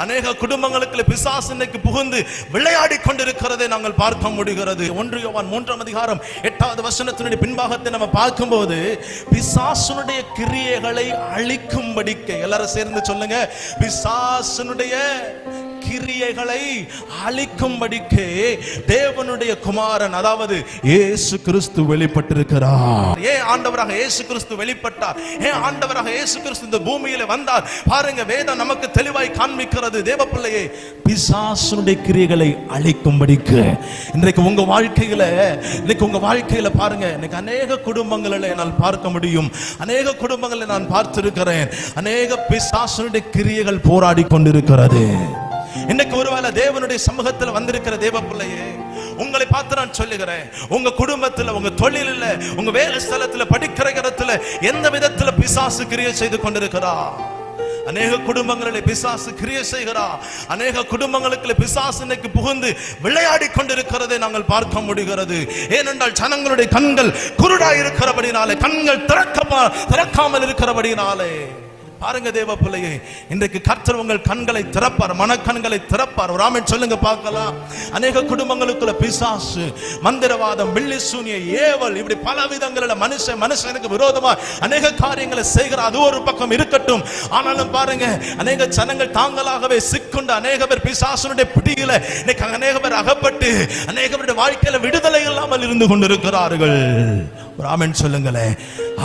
அநேக குடும்பங்களுக்கு பிசாசு இன்னைக்கு புகுந்து விளையாடி கொண்டிருக்கிறதை நாங்கள் பார்க்க முடிகிறது. 1 யோவான் 3ஆம் அதிகாரம் 8வது வசனத்தினுடைய பின்பாகத்தை நம்ம பார்க்கும்போது, பிசாசுனுடைய கிரியைகளை அழிக்கும்படிக்கு, எல்லாரும் சேர்ந்து சொல்லுங்க, பிசாசுனுடைய கிரியைகளை அழிக்கும்படிக்கு தேவனுடைய குமாரன், அதாவது இயேசு கிறிஸ்து வெளிப்பட்டிருக்கிறார். ஏன் ஆண்டவராக இயேசு கிறிஸ்து வெளிப்பட்டார்? ஏன் ஆண்டவராக இயேசு கிறிஸ்து இந்த பூமியில வந்தார்? பாருங்க, வேதம் நமக்கு தெளிவாய் காண்பிக்கிறது. தேவப்பிள்ளையே, பிசாசுனுடைய கிரியைகளை அழிக்கும்படிக்கு. இன்றைக்கு உங்க வாழ்க்கையில பாருங்க, இன்னைக்கு அநேக குடும்பங்களில் என்னால் பார்க்க முடியும், அநேக குடும்பங்களை நான் பார்த்திருக்கிறேன். அநேக பிசாசுனுடைய கிரியைகள் போராடி கொண்டிருக்கிறது. இன்னைக்கு ஒருவேளை தேவனுடைய சமூகத்தில் வந்திருக்கிற தேவ பிள்ளையே, உங்களை பார்த்து நான் சொல்லுகிறேன், உங்க குடும்பத்தில், உங்க தொழிலில், உங்க வேலை ஸ்தலத்தில், படிக்கிற இடத்துல எந்த விதத்துல பிசாசு கிரியை செய்து கொண்டிருக்கிறா? அநேக குடும்பங்களிலே பிசாசு கிரியை செய்கிறா. அநேக குடும்பங்களுக்கு பிசாசு இன்னைக்கு புகுந்து விளையாடி கொண்டிருக்கிறதை நாங்கள் பார்க்க முடிகிறது. ஏனென்றால் ஜனங்களுடைய கண்கள் குருடாய் இருக்கிறபடினாலே, கண்கள் திறக்காமல் இருக்கிறபடினாலே. பாருங்க தேவ பிள்ளையே, இன்றைக்கு கர்த்தர் உங்கள் கண்களை திறப்பார், மனக்கண்களை திறப்பார். ஒரு ஆமென் சொல்லுங்க பார்க்கலாம். அநேக குடும்பங்களுக்குள்ள பிசாசு, மந்திரவாதம், பில்லி சூனிய, ஏவல், இப்படி பல விதங்களில் மனுஷனுக்கு விரோதமா அநேக காரியங்களை செய்கிற அது ஒரு பக்கம் இருக்கட்டும். ஆனாலும் பாருங்க, அநேக ஜனங்கள் தாங்களாகவே சிக்குண்டு அநேக பேர் பிசாசுனுடைய பிடியில இன்னைக்கு அநேக பேர் அகப்பட்டு அநேக பேருடைய வாழ்க்கையில விடுதலை இல்லாமல் இருந்து கொண்டிருக்கிறார்கள். ஒரு ஆமென் சொல்லுங்களேன்.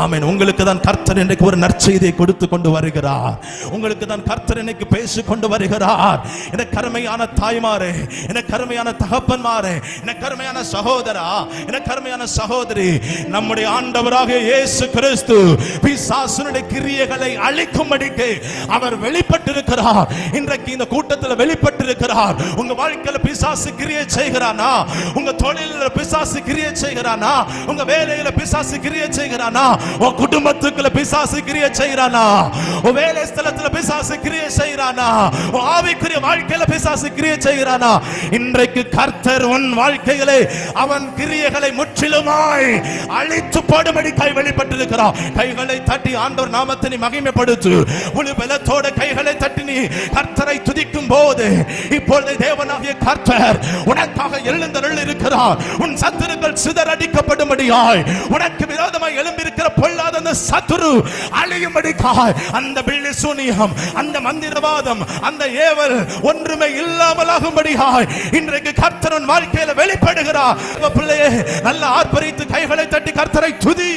ஆமென். உங்களுக்கு தான் கர்த்தர் இன்றைக்கு ஒரு நற்செய்தியை கொடுத்து கொண்டு வருகிறார். உங்களுக்கு தான் கர்த்தர் இன்னைக்கு பேசி கொண்டு வருகிறார். எனக்கு அருமையான தாய்மாரே, எனக்கு அருமையான தகப்பன்மாரே, எனக்கு அருமையான சகோதரா, எனக்கு அருமையான சகோதரி, நம்முடைய ஆண்டவராக இயேசு கிறிஸ்து பிசாசுனுடைய கிரியைகளை அழிக்கும்படிக்கு அவர் வெளிப்பட்டிருக்கிறார். இன்றைக்கு இந்த கூட்டத்தில் வெளிப்பட்டிருக்கிறார். உங்க வாழ்க்கையில பிசாசு கிரியை செய்கிறானா? உங்க தொழிலில் பிசாசு கிரியை செய்கிறானா? உங்க வேலையில பிசாசு கிரியை செய்கிறானா? உன் குடும்பத்துக்குள்ள பிசாசு கிரியை செய்கிறானா? உன் வேலை ஸ்தலத்துல பிசாசு கிரியை செய்கிறானா? உன் ஆவிக்குரிய வாழ்க்கையில பிசாசு கிரியை செய்கிறானா? இன்றைக்கு கர்த்தர் உன் வாழ்க்கையிலே அவன் கிரியைகளை முற்றிலுமாய் அழித்து போடும்படி கை வெளிப்பட்டிருக்கிறார். கைகளை தட்டி ஆண்டவர் நாமத்தை நீ மகிமைப்படுத்து. முழு பலத்தோட கைகளை தட்டி நீ கர்த்தரை துதிக்கும் போது, இப்பொழுது தேவனாகிய கர்த்தர் உனக்காக எழுந்தருள் இருக்கிறார். உன் சத்துருக்கள் சிதறடிக்கப்படும்படியாய், உனக்கு விரோதமாய் எழும்பியிருக்கிற பொல்லாத அந்த சத்துரு அழியும்படியாய், அந்த பில்லி சூனியம், அந்த மந்திரவாதம், அந்த ஏவல் ஒன்றுமே இல்லாமல் ஆகும்படியாய் இன்றைக்கு கர்த்தர் வாழ்க்கையில வெளிப்படுகிறார். பிள்ளையே, நல்ல ஆர்ப்பரித்து கைகளை தட்டி கர்த்தரை துதி.